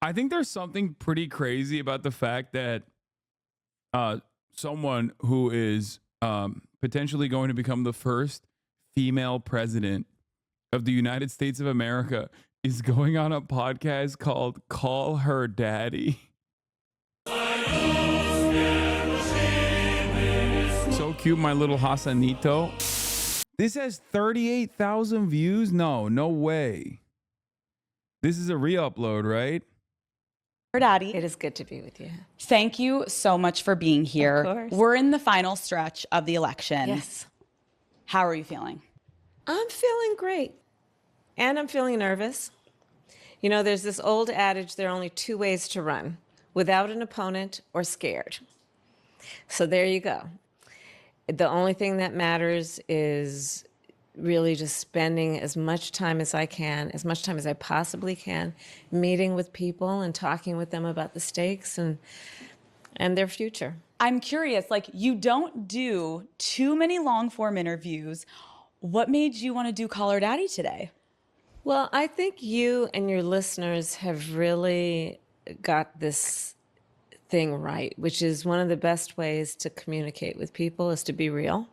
I think there's something pretty crazy about the fact that uh, someone who is potentially going to become the first female president of the United States of America is going on a podcast called Call Her Daddy. So cute, my little Hasanito. This has 38,000 views? No way. This is a re-upload, right? Daddy. It is good to be with you. Thank you so much for being here. Of course. We're in the final stretch of the election. Yes. How are you feeling? I'm feeling great. And I'm feeling nervous. You know, there's this old adage, there are only two ways to run, without an opponent or scared. So there you go. The only thing that matters is really just spending as much time as I can, as much time as I possibly can, meeting with people and talking with them about the stakes and their future. I'm curious, like, you don't do too many long form interviews. What made you want to do Call Her Daddy today? Well, I think you and your listeners have really got this thing right, which is one of the best ways to communicate with people is to be real.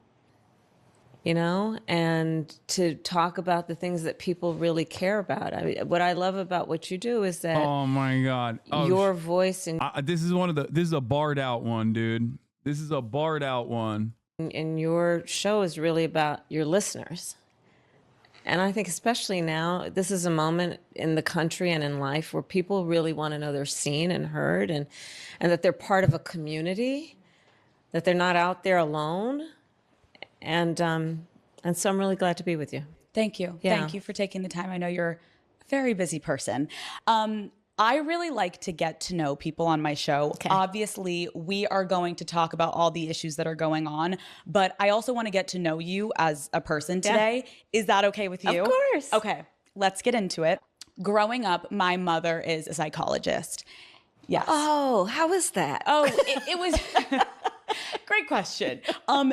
You know, and to talk about the things that people really care about. I mean, what I love about what you do is that Oh my God. Oh, your voice and this is a barred out one, dude. This is a barred out one. your show is really about your listeners. And I think especially now, this is a moment in the country and in life where people really want to know they're seen and heard and that they're part of a community, that they're not out there alone. And so I'm really glad to be with you. Thank you. Yeah. Thank you for taking the time. I know you're a very busy person. I really like to get to know people on my show. Okay. Obviously, we are going to talk about all the issues that are going on, but I also want to get to know you as a person today. Is that okay with you? Of course. Okay, let's get into it. Growing up, my mother is a psychologist. Yes. Oh, how is that? Oh, it was great question.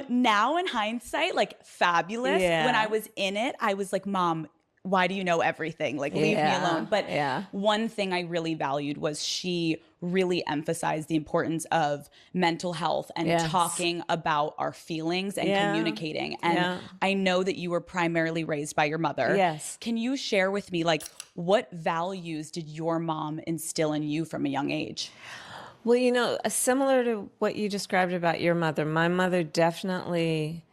Now in hindsight, like fabulous. Yeah. When I was in it, I was like, Mom, why do you know everything? Like, leave me Yeah, alone. But yeah. one thing I really valued was she really emphasized the importance of mental health and Yes. talking about our feelings and Yeah. communicating. And Yeah. I know that you were primarily raised by your mother. Yes. Can you share with me, like, what values did your mom instill in you from a young age? Well, you know, similar to what you described about your mother, my mother definitely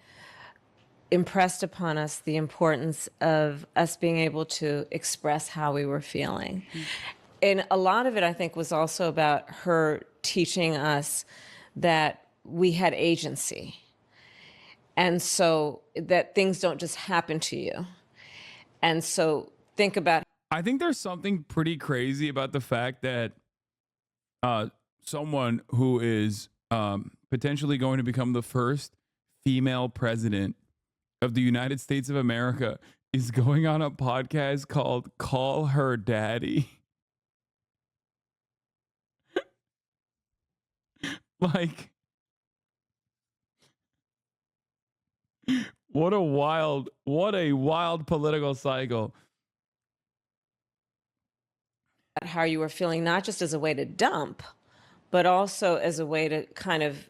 impressed upon us the importance of us being able to express how we were feeling. And a lot of it, I think, was also about her teaching us that we had agency. And so that things don't just happen to you. And so think about. I think there's something pretty crazy about the fact that someone who is potentially going to become the first female president of the United States of America is going on a podcast called Call Her Daddy. Like, what a wild political cycle. How you were feeling, not just as a way to dump, but also as a way to kind of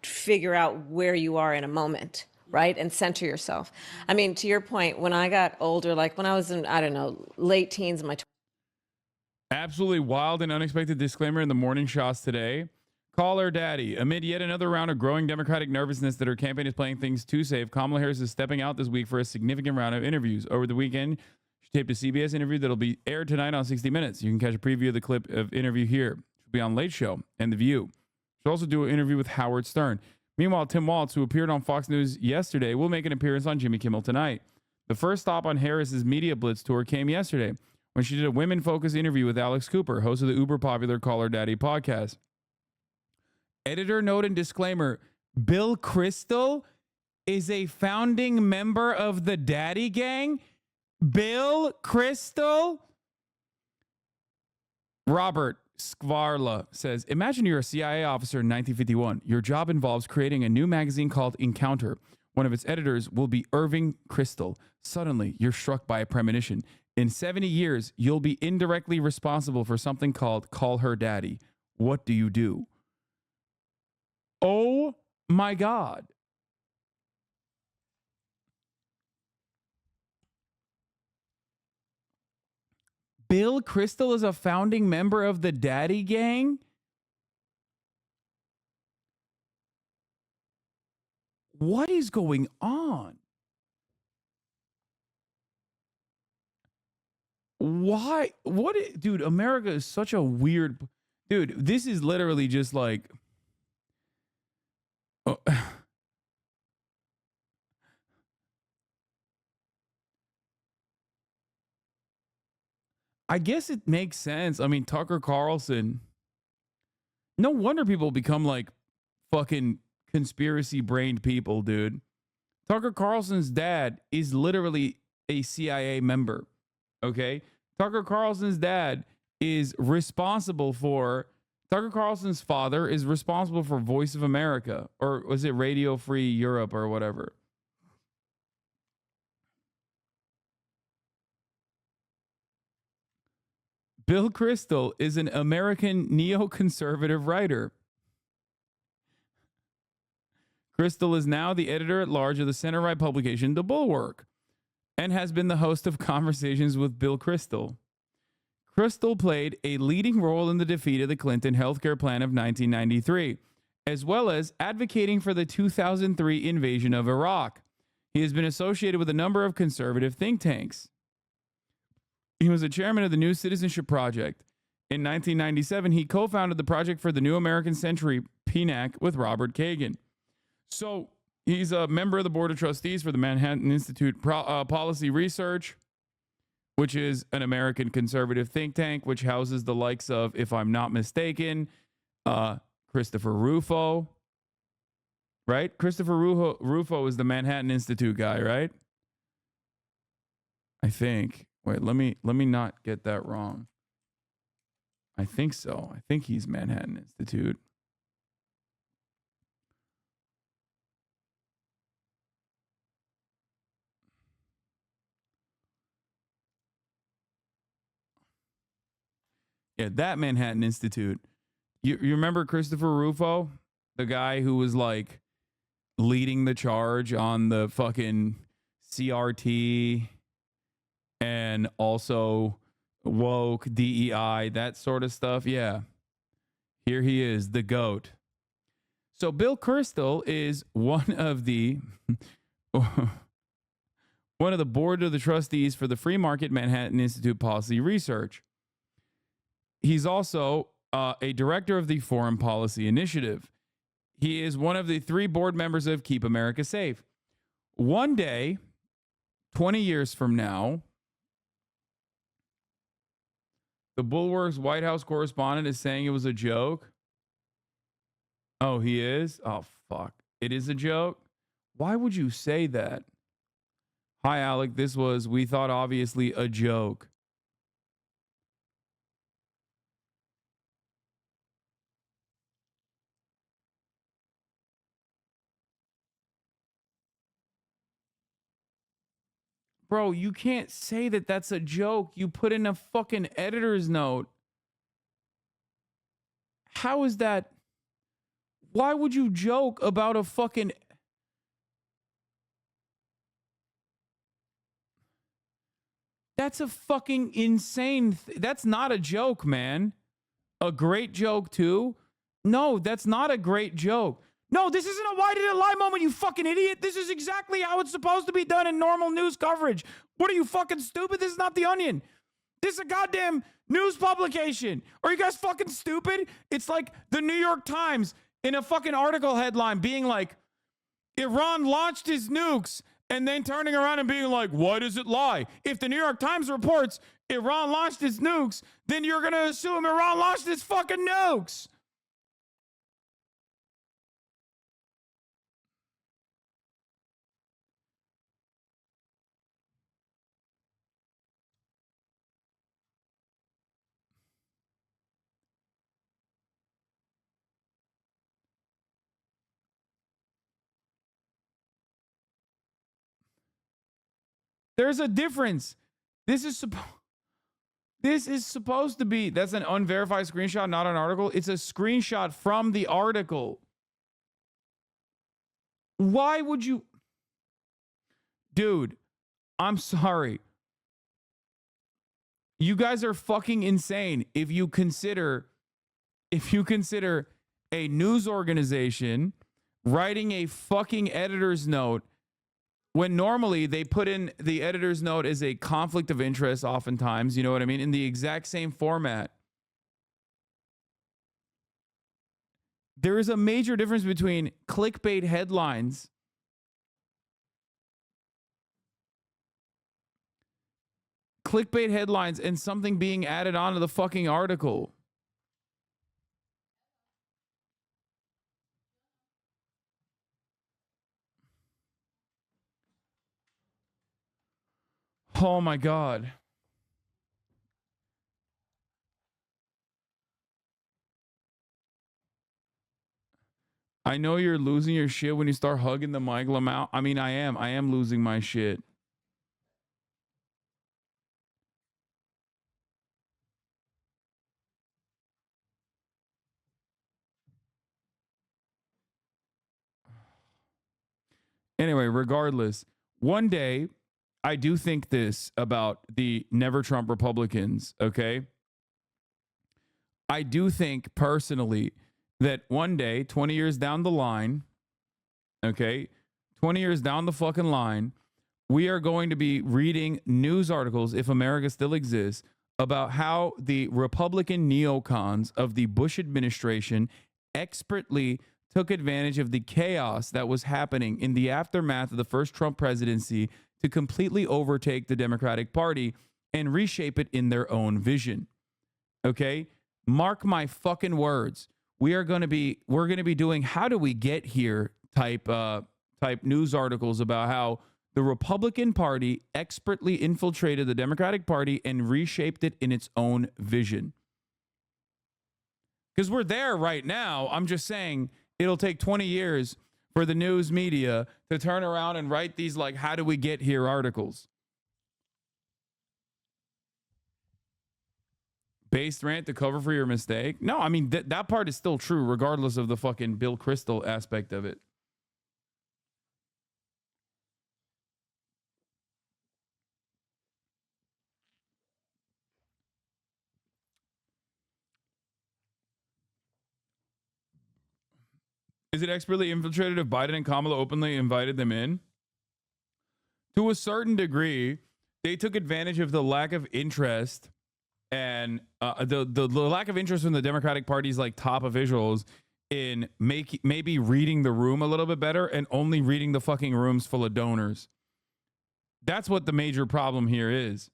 figure out where you are in a moment, right? And center yourself. I mean, to your point, when I got older, like when I was in, I don't know, late teens, my Absolutely wild and unexpected disclaimer in the morning shots today. Call Her Daddy. Amid yet another round of growing Democratic nervousness that her campaign is playing things too safe, Kamala Harris is stepping out this week for a significant round of interviews. Over the weekend, she taped a CBS interview that'll be aired tonight on 60 Minutes. You can catch a preview of the clip of interview here. She'll be on Late Show and The View. She'll also do an interview with Howard Stern. Meanwhile, Tim Waltz, who appeared on Fox News yesterday, will make an appearance on Jimmy Kimmel tonight. The first stop on Harris's Media Blitz tour came yesterday when she did a women-focused interview with Alex Cooper, host of the uber-popular Call Her Daddy podcast. Editor note and disclaimer, Bill Kristol is a founding member of the Daddy Gang. Bill Kristol? Robert Skvarla says, imagine you're a CIA officer in 1951. Your job involves creating a new magazine called Encounter. One of its editors will be Irving Kristol. Suddenly, you're struck by a premonition. In 70 years, you'll be indirectly responsible for something called Call Her Daddy. What do you do? Oh my God. Bill Kristol is a founding member of the Daddy Gang? What is going on? Why? Dude, America is such a weird. Dude, this is literally just like. uh, I guess it makes sense. I mean, Tucker Carlson. No wonder people become like fucking conspiracy brained people, dude. Tucker Carlson's dad is literally a CIA member. Okay. Tucker Carlson's dad is responsible for. Tucker Carlson's father is responsible for Voice of America, or was it Radio Free Europe or whatever? Bill Kristol is an American neoconservative writer. Kristol is now the editor at large of the center right publication, The Bulwark, and has been the host of Conversations with Bill Kristol. Kristol played a leading role in the defeat of the Clinton healthcare plan of 1993, as well as advocating for the 2003 invasion of Iraq. He has been associated with a number of conservative think tanks. He was a chairman of the New Citizenship Project. In 1997, he co-founded the Project for the New American Century, PNAC, with Robert Kagan. So he's a member of the Board of Trustees for the Manhattan Institute Policy Research, which is an American conservative think tank, which houses the likes of, if I'm not mistaken, Christopher Rufo. Right? Christopher Rufo is the Manhattan Institute guy, right? I think. Wait, let me not get that wrong. I think so. I think he's Manhattan Institute. Yeah, that Manhattan Institute. You remember Christopher Rufo? The guy who was like leading the charge on the fucking CRT and also woke, DEI, that sort of stuff. Yeah. Here he is, the GOAT. So Bill Kristol is one of the board of the trustees for the Free Market Manhattan Institute Policy Research. He's also a director of the Foreign Policy Initiative. He is one of the 3 board members of Keep America Safe. One day, 20 years from now, the Bulwark's White House correspondent is saying it was a joke. Oh, he is? Oh, fuck. It is a joke? Why would you say that? Hi, Alec. This was, we thought, obviously a joke. Bro, you can't say that that's a joke. You put in a fucking editor's note. How is that? Why would you joke about a fucking... That's a fucking insane... That's not a joke, man. A great joke, too? No, that's not a great joke. No, this isn't a why did it lie moment, you fucking idiot. This is exactly how it's supposed to be done in normal news coverage. What are you, fucking stupid? This is not The Onion. This is a goddamn news publication. Are you guys fucking stupid? It's like the New York Times in a fucking article headline being like, Iran launched his nukes, and then turning around and being like, why does it lie? If the New York Times reports Iran launched its nukes, then you're going to assume Iran launched its fucking nukes. There's a difference. This is supposed to be, that's an unverified screenshot, not an article. It's a screenshot from the article. Why would you? Dude, I'm sorry. You guys are fucking insane if you consider a news organization writing a fucking editor's note when normally they put in the editor's note as a conflict of interest oftentimes, you know what I mean, in the exact same format. There is a major difference between clickbait headlines and something being added onto the fucking article. Oh my God. I know you're losing your shit when you start hugging the mic, Lamau. I mean, I am losing my shit. Anyway, regardless, one day I do think this about the Never Trump Republicans, okay? I do think personally that one day, 20 years down the line, okay, 20 years down the fucking line, we are going to be reading news articles, if America still exists, about how the Republican neocons of the Bush administration expertly took advantage of the chaos that was happening in the aftermath of the first Trump presidency to completely overtake the Democratic Party and reshape it in their own vision. Okay? Mark my fucking words. We're going to be doing how do we get here type news articles about how the Republican Party expertly infiltrated the Democratic Party and reshaped it in its own vision. Because we're there right now. I'm just saying it'll take 20 years for the news media to turn around and write these like, how do we get here articles? Based rant to cover for your mistake? No, I mean, that part is still true regardless of the fucking Bill Kristol aspect of it. Is it expertly infiltrated if Biden and Kamala openly invited them in? To a certain degree, they took advantage of the lack of interest and the lack of interest from the Democratic Party's like top officials in maybe reading the room a little bit better and only reading the fucking rooms full of donors. That's what the major problem here is.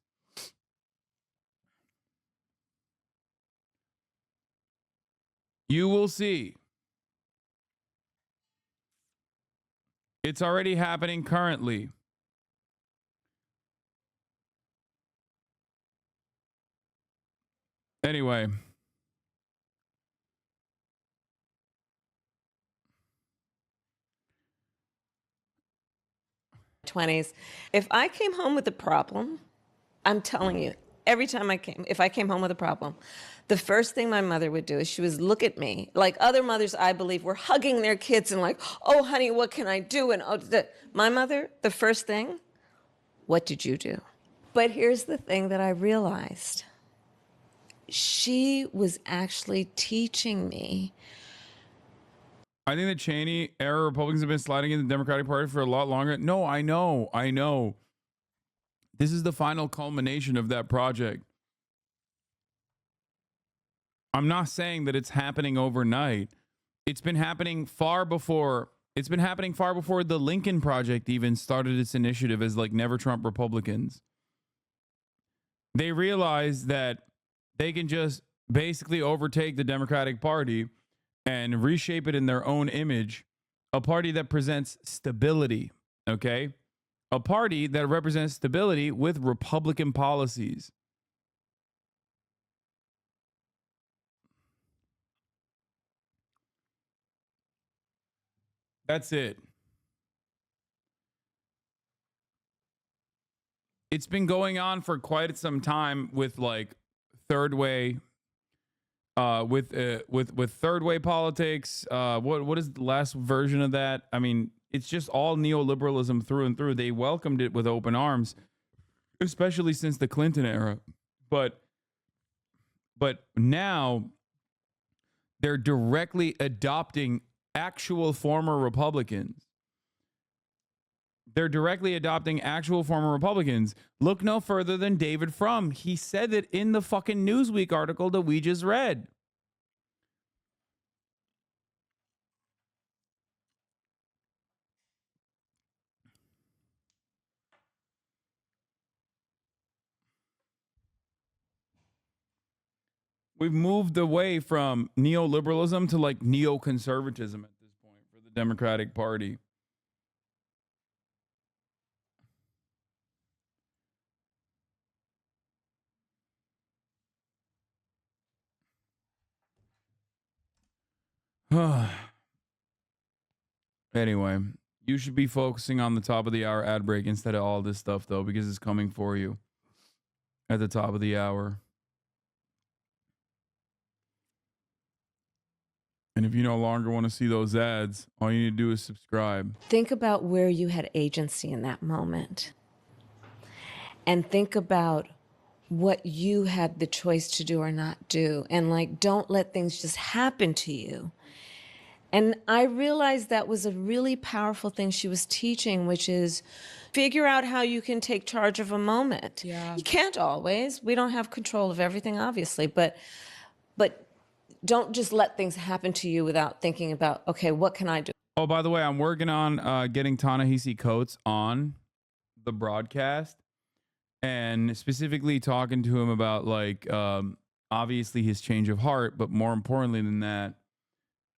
You will see. It's already happening currently. Anyway. '20s. If I came home with a problem, I'm telling you, every time if I came home with a problem, the first thing my mother would do is she would look at me like other mothers, I believe, were hugging their kids and like, oh, honey, what can I do? And my mother, the first thing, what did you do? But here's the thing that I realized. She was actually teaching me. I think the Cheney era Republicans have been sliding in the Democratic Party for a lot longer. No, I know. This is the final culmination of that project. I'm not saying that it's happening overnight. It's been happening far before. It's been happening far before the Lincoln Project even started its initiative as like Never Trump Republicans. They realized that they can just basically overtake the Democratic Party and reshape it in their own image, a party that presents stability, okay? A party that represents stability with Republican policies. That's it. it's been going on for quite some time with like third way with third way politics. What is the last version of that? I mean, it's just all neoliberalism through and through. They welcomed it with open arms, especially since the Clinton era. But now they're directly adopting actual former Republicans. They're directly adopting actual former Republicans. Look no further than David Frum. He said it in the fucking Newsweek article that we just read. We've moved away from neoliberalism to like neoconservatism at this point for the Democratic Party. Anyway, you should be focusing on the top of the hour ad break instead of all this stuff, though, because it's coming for you at the top of the hour. And if you no longer want to see those ads, all you need to do is subscribe. Think about where you had agency in that moment. And think about what you had the choice to do or not do. And like, don't let things just happen to you. And I realized that was a really powerful thing she was teaching, which is figure out how you can take charge of a moment. Yeah. You can't always. We don't have control of everything, obviously, but don't just let things happen to you without thinking about, okay, what can I do? Oh, by the way, I'm working on getting Ta-Nehisi Coates on the broadcast and specifically talking to him about like obviously his change of heart, but more importantly than that,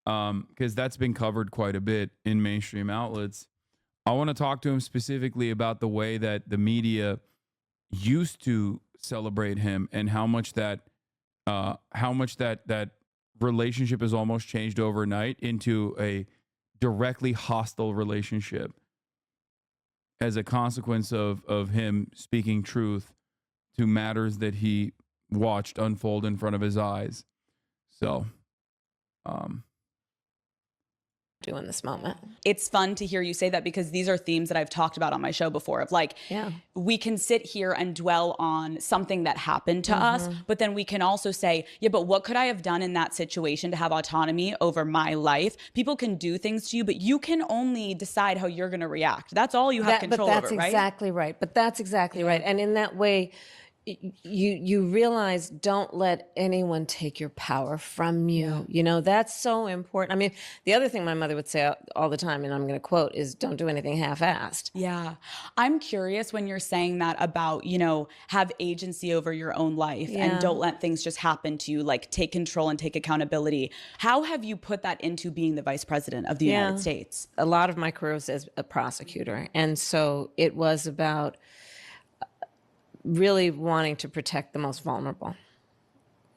because that's been covered quite a bit in mainstream outlets. I want to talk to him specifically about the way that the media used to celebrate him and how much that relationship has almost changed overnight into a directly hostile relationship as a consequence of him speaking truth to matters that he watched unfold in front of his eyes. So, Do in this moment. It's fun to hear you say that because these are themes that I've talked about on my show before of like, we can sit here and dwell on something that happened to us, but then we can also say, yeah, but what could I have done in that situation to have autonomy over my life? People can do things to you, but you can only decide how you're going to react. That's all you have control over, right? But that's exactly right. But that's exactly right. And in that way, you realize don't let anyone take your power from you. You know, that's so important. I mean, the other thing my mother would say all the time, and I'm going to quote, is don't do anything half-assed. Yeah. I'm curious when you're saying that about, you know, have agency over your own life and don't let things just happen to you, like take control and take accountability. How have you put that into being the vice president of the United States? A lot of my career was as a prosecutor. And so it was about really wanting to protect the most vulnerable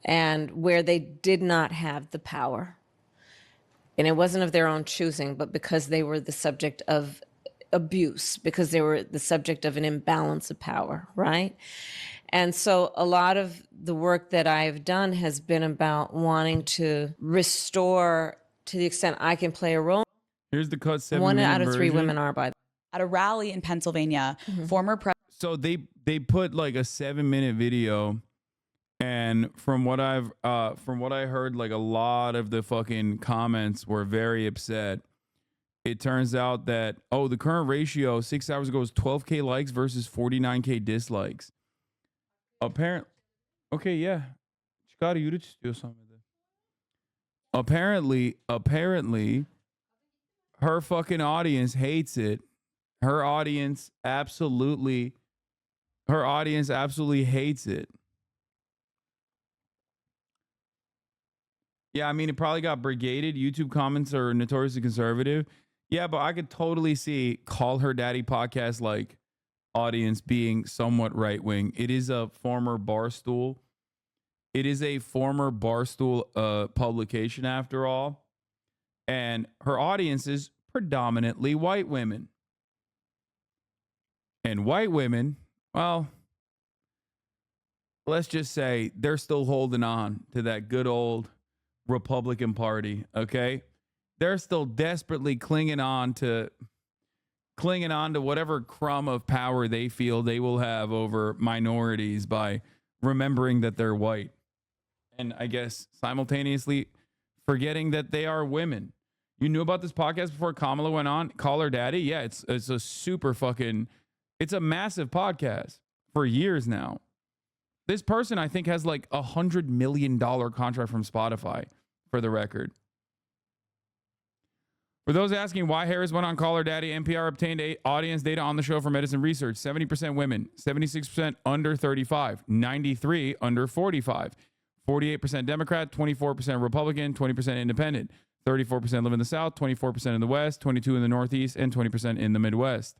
and where they did not have the power. And it wasn't of their own choosing, but because they were the subject of abuse, because they were the subject of an imbalance of power, right? And so a lot of the work that I've done has been about wanting to restore to the extent I can play a role. Here's the cut 7 One minute out of three version. women are, by the At a rally in Pennsylvania, former president. So they put like a 7-minute video, and from what I heard, like a lot of the fucking comments were very upset. It turns out that the current ratio 6 hours ago was 12K likes versus 49K dislikes. Apparently, okay, yeah, Chicago, you did do something. Apparently, her fucking audience hates it. Her audience absolutely hates it. Yeah, I mean, it probably got brigaded. YouTube comments are notoriously conservative. Yeah, but I could totally see Call Her Daddy podcast like audience being somewhat right wing. It is a former Barstool. It is a former Barstool publication after all. And her audience is predominantly white women. And white women Well, let's just say they're still holding on to that good old Republican Party, okay? They're still desperately clinging on to whatever crumb of power they feel they will have over minorities by remembering that they're white. And I guess simultaneously forgetting that they are women. You knew about this podcast before Kamala went on? Call Her Daddy? Yeah, it's a super fucking, it's a massive podcast for years now. This person, I think, has like $100 million contract from Spotify, for the record. For those asking why Harris went on Call Her Daddy, NPR obtained audience data on the show from Edison Research. 70% women, 76% under 35, 93 under 45, 48% Democrat, 24% Republican, 20% independent, 34% live in the South, 24% in the West, 22% in the Northeast, and 20% in the Midwest.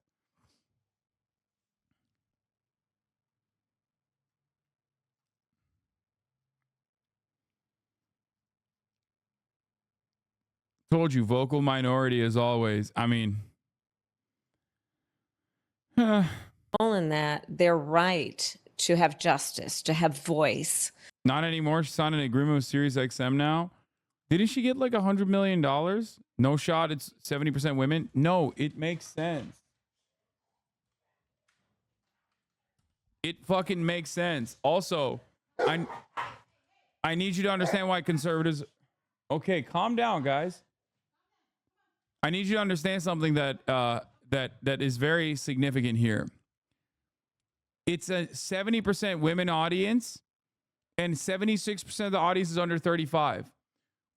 Told you, vocal minority as always. I mean, in that they're right to have justice, to have voice. Not anymore. She's signed an agreement with Sirius XM now. Didn't she get like $100 million? No shot. It's 70% women. No, it makes sense. It fucking makes sense. Also, I need you to understand why conservatives. Okay, calm down, guys. I need you to understand something that is very significant here. It's a 70% women audience, and 76% of the audience is under 35.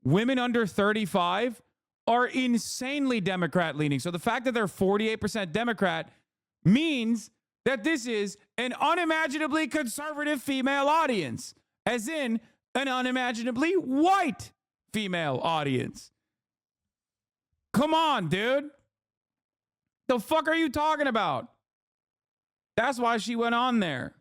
Women under 35 are insanely Democrat leaning. So the fact that they're 48% Democrat means that this is an unimaginably conservative female audience, as in an unimaginably white female audience. Come on, dude. The fuck are you talking about? That's why she went on there.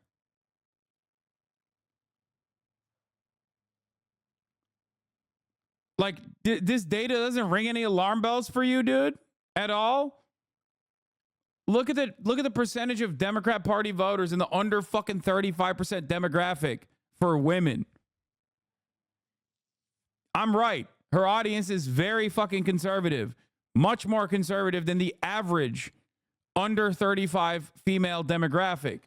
Like, this data doesn't ring any alarm bells for you, dude, at all? Look at the percentage of Democrat Party voters in the under fucking 35% demographic for women. I'm right. Her audience is very fucking conservative. Much more conservative than the average under 35 female demographic.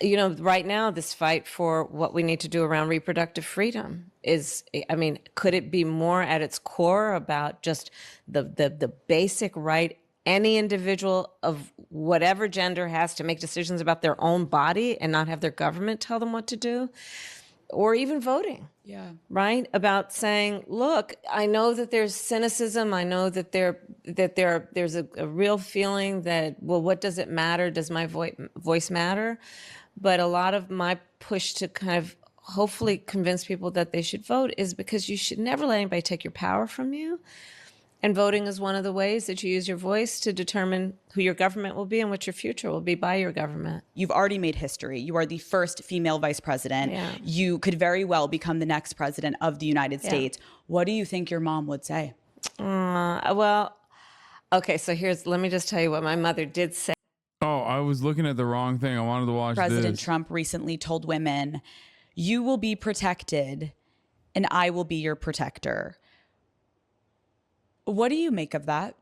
You know, right now, this fight for what we need to do around reproductive freedom is, I mean, could it be more at its core about just the basic right any individual of whatever gender has to make decisions about their own body and not have their government tell them what to do? Or even voting. Yeah. Right? About saying, look, I know that there's cynicism. I know that there's a real feeling that, well, what does it matter? Does my voice matter? But a lot of my push to kind of hopefully convince people that they should vote is because you should never let anybody take your power from you. And voting is one of the ways that you use your voice to determine who your government will be and what your future will be by your government. You've already made history. You are the first female vice president. Yeah. You could very well become the next president of the United States. What do you think your mom would say? Well, okay, so let me just tell you what my mother did say. Oh, I was looking at the wrong thing. I wanted to watch President this. Trump recently told women, you will be protected and I will be your protector. What do you make of that?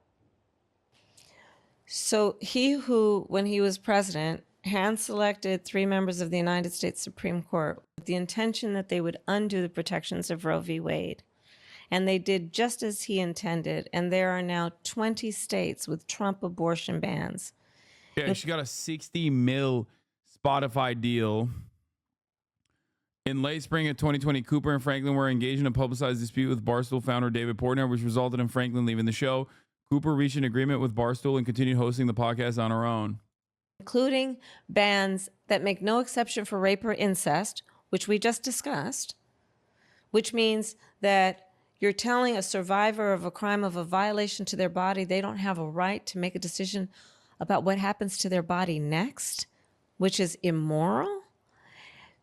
So he who, when he was president, hand-selected 3 members of the United States Supreme Court with the intention that they would undo the protections of Roe v. Wade. And they did just as he intended. And there are now 20 states with Trump abortion bans. Yeah, she got a $60 million Spotify deal. In late spring of 2020, Cooper and Franklin were engaged in a publicized dispute with Barstool founder David Portnoy, which resulted in Franklin leaving the show. Cooper reached an agreement with Barstool and continued hosting the podcast on her own. Including bans that make no exception for rape or incest, which we just discussed, which means that you're telling a survivor of a crime of a violation to their body they don't have a right to make a decision about what happens to their body next, which is immoral.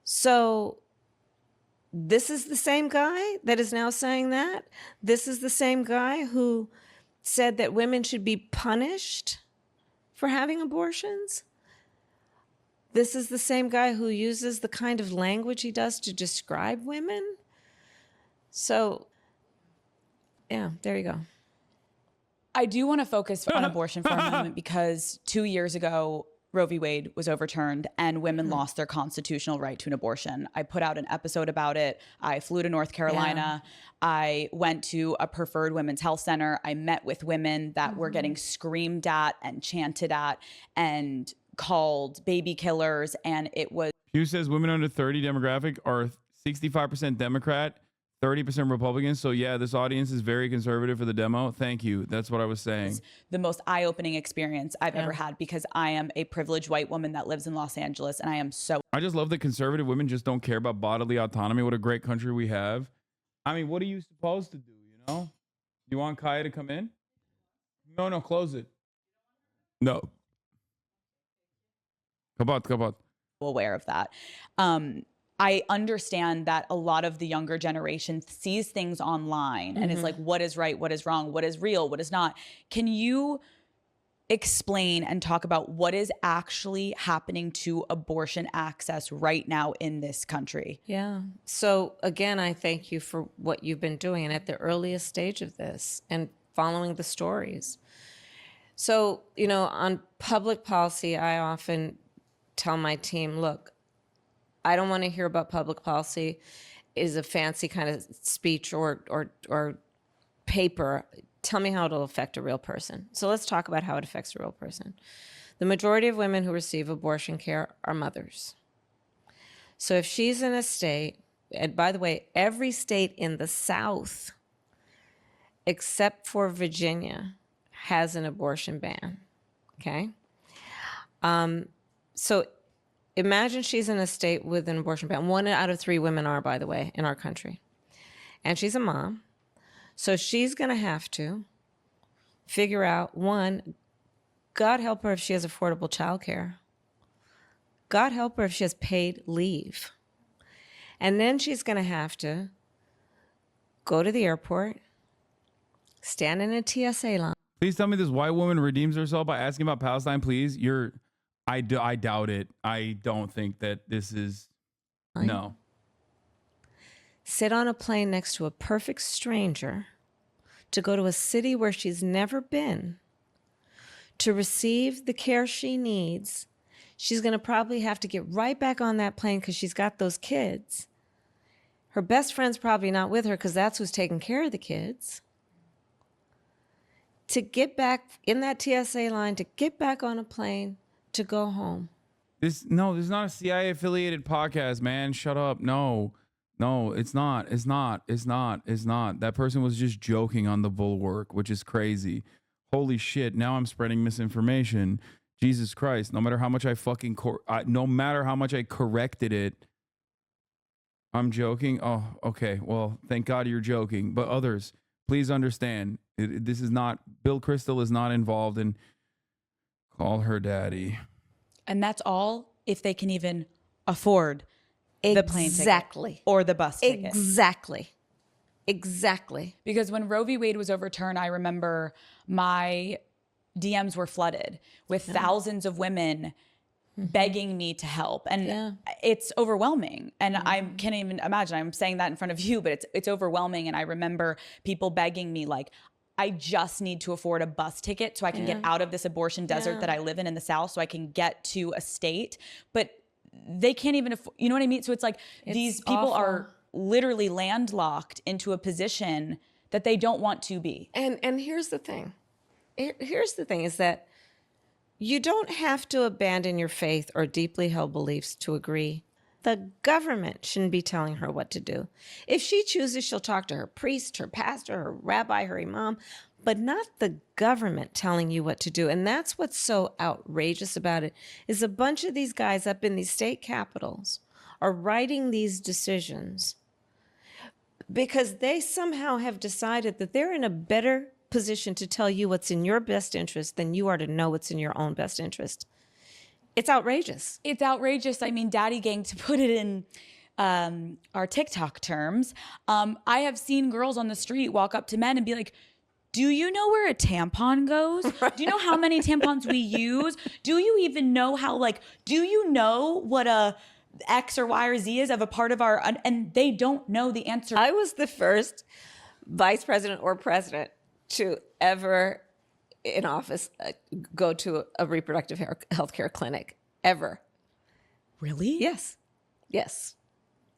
So this is the same guy that is now saying that. This is the same guy who said that women should be punished for having abortions. This is the same guy who uses the kind of language he does to describe women. So, yeah, there you go. I do want to focus on abortion for a moment because 2 years ago, Roe v. Wade was overturned and women lost their constitutional right to an abortion. I put out an episode about it. I flew to North Carolina. Yeah. I went to a preferred women's health center. I met with women that were getting screamed at and chanted at and called baby killers. And it was... Hugh says women under 30 demographic are 65% Democrat, 30% Republicans. So yeah, this audience is very conservative for the demo. Thank you. That's what I was saying. The most eye-opening experience I've ever had because I am a privileged white woman that lives in Los Angeles and I am so... I just love that conservative women just don't care about bodily autonomy. What a great country we have. I mean, what are you supposed to do, you know? You want Kaya to come in? No, close it. No. Kabat. Aware of that. I understand that a lot of the younger generation sees things online and it's like, what is right? What is wrong? What is real? What is not? Can you explain and talk about what is actually happening to abortion access right now in this country? Yeah. So again, I thank you for what you've been doing and at the earliest stage of this and following the stories. So, you know, on public policy, I often tell my team, look, I don't want to hear about public policy is a fancy kind of speech or paper. Tell me how it'll affect a real person. So let's talk about how it affects a real person. The majority of women who receive abortion care are mothers. So if she's in a state, and by the way, every state in the South, except for Virginia, has an abortion ban, okay? So imagine she's in a state with an abortion ban. 1 out of 3 women are, by the way, in our country. And she's a mom. So she's going to have to figure out, one, God help her if she has affordable childcare. God help her if she has paid leave. And then she's going to have to go to the airport, stand in a TSA line. Please tell me this white woman redeems herself by asking about Palestine, please. I doubt it. I don't think that this is... No. Sit on a plane next to a perfect stranger to go to a city where she's never been to receive the care she needs. She's going to probably have to get right back on that plane because she's got those kids. Her best friend's probably not with her because that's who's taking care of the kids. To get back in that TSA line, to get back on a plane, to go home. This is not a CIA affiliated podcast, man. Shut up. No, it's not. That person was just joking on the bulwark, which is crazy. Holy shit. Now I'm spreading misinformation. Jesus Christ. No matter how much no matter how much I corrected it, I'm joking. Oh, okay. Well, thank God you're joking. But others, please understand, this is not, Bill Kristol is not involved in call her daddy. And that's all if they can even afford the plane ticket or the bus ticket. Exactly. Because when Roe v. Wade was overturned, I remember my DMs were flooded with thousands of women begging me to help. And it's overwhelming. And I can't even imagine, I'm saying that in front of you, but it's overwhelming. And I remember people begging me like, I just need to afford a bus ticket so I can get out of this abortion desert that I live in the South so I can get to a state. But they can't even afford, you know what I mean? So it's like these people are literally landlocked into a position that they don't want to be. And here's the thing. Here's the thing is that you don't have to abandon your faith or deeply held beliefs to agree. The government shouldn't be telling her what to do. If she chooses, she'll talk to her priest, her pastor, her rabbi, her imam, but not the government telling you what to do. And that's what's so outrageous about it, is a bunch of these guys up in these state capitals are writing these decisions because they somehow have decided that they're in a better position to tell you what's in your best interest than you are to know what's in your own best interest. It's outrageous. It's outrageous. I mean, Daddy Gang, to put it in our TikTok terms, I have seen girls on the street walk up to men and be like, do you know where a tampon goes? Do you know how many tampons we use? Do you even know how, like, do you know what a X or Y or Z is of a part of our, and they don't know the answer. I was the first vice president or president to ever in office go to a reproductive health care clinic, ever. Really? Yes. Yes.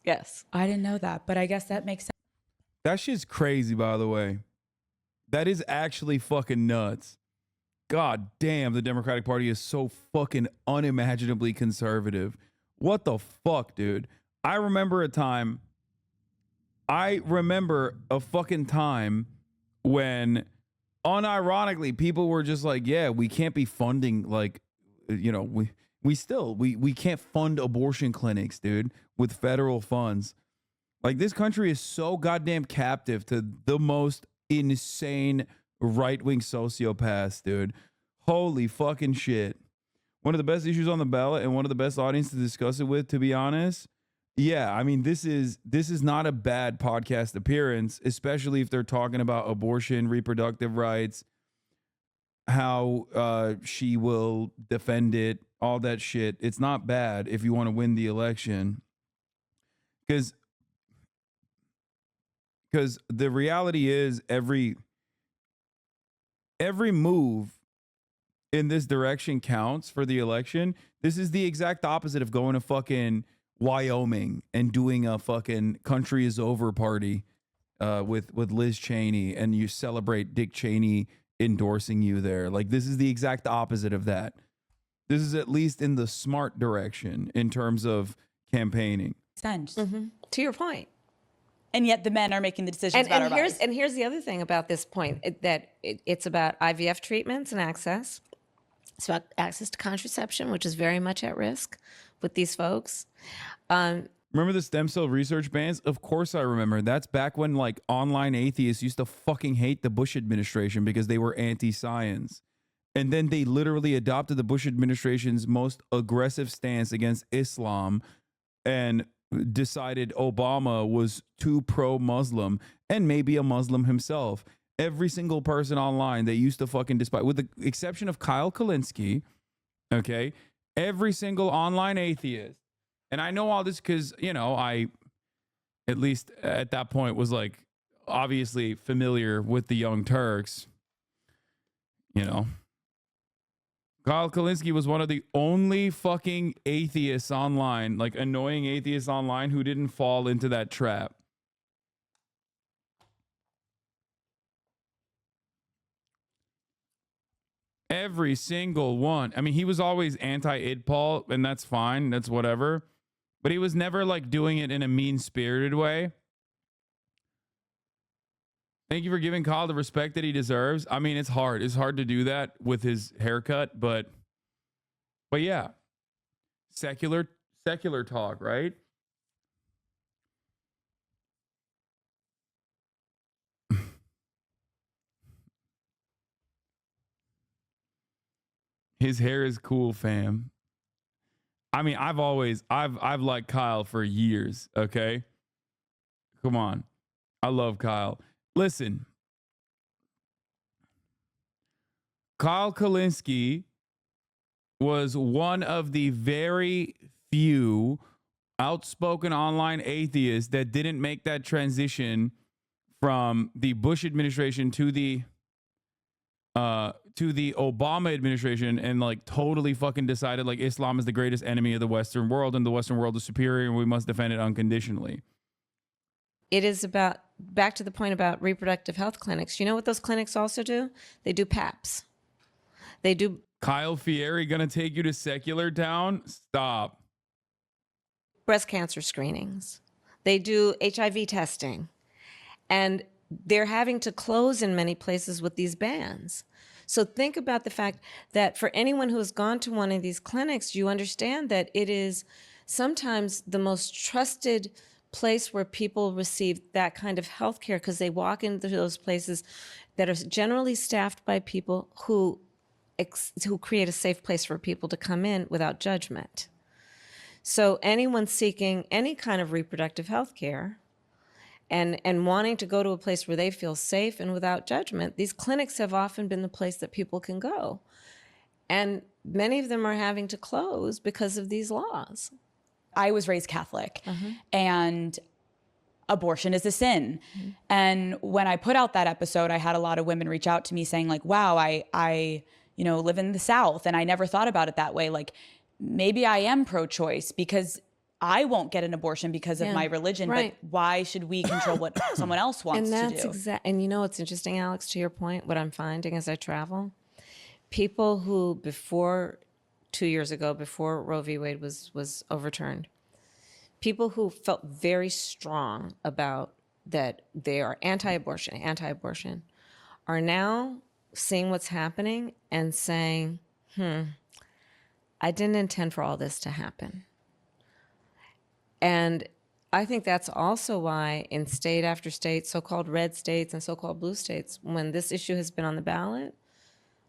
Yes. I didn't know that, but I guess that makes sense. That shit's crazy, by the way. That is actually fucking nuts. God damn, the Democratic Party is so fucking unimaginably conservative. What the fuck, dude? I remember a fucking time when unironically people were just like, yeah, we can't be funding, like, you know, we can't fund abortion clinics, dude, with federal funds. Like, this country is so goddamn captive to the most insane right-wing sociopaths, dude. Holy fucking shit. One of the best issues on the ballot and one of the best audience to discuss it with, to be honest. Yeah, I mean, this is not a bad podcast appearance, especially if they're talking about abortion, reproductive rights, how she will defend it, all that shit. It's not bad if you want to win the election. Because the reality is every move in this direction counts for the election. This is the exact opposite of going to fucking Wyoming and doing a fucking country is over party with Liz Cheney, and you celebrate Dick Cheney endorsing you there. Like, this is the exact opposite of that. This is at least in the smart direction in terms of campaigning. To your point. And yet the men are making the decisions about our bodies. And here's the other thing about this point, it's about IVF treatments and access. It's about access to contraception, which is very much at risk with these folks. Remember the stem cell research bans? Of course I remember. That's back when, like, online atheists used to fucking hate the Bush administration because they were anti-science. And then they literally adopted the Bush administration's most aggressive stance against Islam and decided Obama was too pro-Muslim and maybe a Muslim himself. Every single person online they used to fucking despise, with the exception of Kyle Kalinske, okay? Every single online atheist. And I know all this because, you know, I, at least at that point, was, like, obviously familiar with the Young Turks, you know. Kyle Kalinske was one of the only fucking atheists online, like annoying atheists online, who didn't fall into that trap. Every single one. I mean, he was always anti-IDPAL, and that's fine. That's whatever. But he was never, like, doing it in a mean-spirited way. Thank you for giving Kyle the respect that he deserves. I mean, it's hard. It's hard to do that with his haircut, but yeah. Secular talk, right? His hair is cool, fam. I mean, I've liked Kyle for years, okay? Come on. I love Kyle. Listen. Kyle Kalinske was one of the very few outspoken online atheists that didn't make that transition from the Bush administration to the Obama administration, and, like, totally fucking decided, like, Islam is the greatest enemy of the Western world and the Western world is superior and we must defend it unconditionally. It is about, back to the point about reproductive health clinics. You know what those clinics also do? They do PAPs. They do. Kyle Fieri gonna take you to secular town? Stop. Breast cancer screenings. They do HIV testing. And they're having to close in many places with these bans. So think about the fact that for anyone who has gone to one of these clinics, you understand that it is sometimes the most trusted place where people receive that kind of health care, because they walk into those places that are generally staffed by people who create a safe place for people to come in without judgment. So anyone seeking any kind of reproductive health care and wanting to go to a place where they feel safe and without judgment, these clinics have often been the place that people can go. And many of them are having to close because of these laws. I was raised Catholic, and abortion is a sin. And when I put out that episode, I had a lot of women reach out to me saying like, wow, I live in the South and I never thought about it that way. Like, maybe I am pro-choice because I won't get an abortion because of my religion, but why should we control what someone else wants to do? And you know what's interesting, Alex, to your point, what I'm finding as I travel? People who before 2 years ago, before Roe v. Wade was overturned, people who felt very strong about that they are anti-abortion, are now seeing what's happening and saying, I didn't intend for all this to happen. And I think that's also why in state after state, so-called red states and so-called blue states, when this issue has been on the ballot,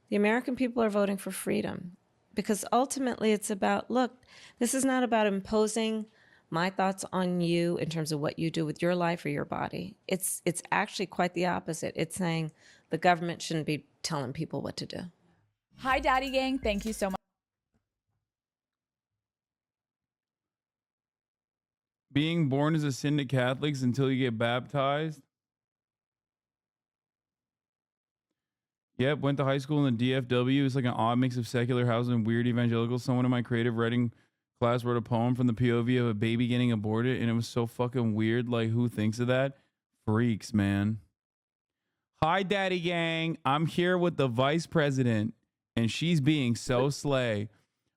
the American people are voting for freedom. Because ultimately it's about, look, this is not about imposing my thoughts on you in terms of what you do with your life or your body. It's actually quite the opposite. It's saying the government shouldn't be telling people what to do. Hi, Daddy Gang. Thank you so much. Being born is a sin to Catholics until you get baptized. Yep, went to high school in the DFW. It's like an odd mix of secular housing and weird evangelical. Someone in my creative writing class wrote a poem from the POV of a baby getting aborted, and it was so fucking weird. Like, who thinks of that? Freaks, man. Hi, Daddy Gang. I'm here with the vice president, and she's being so slay.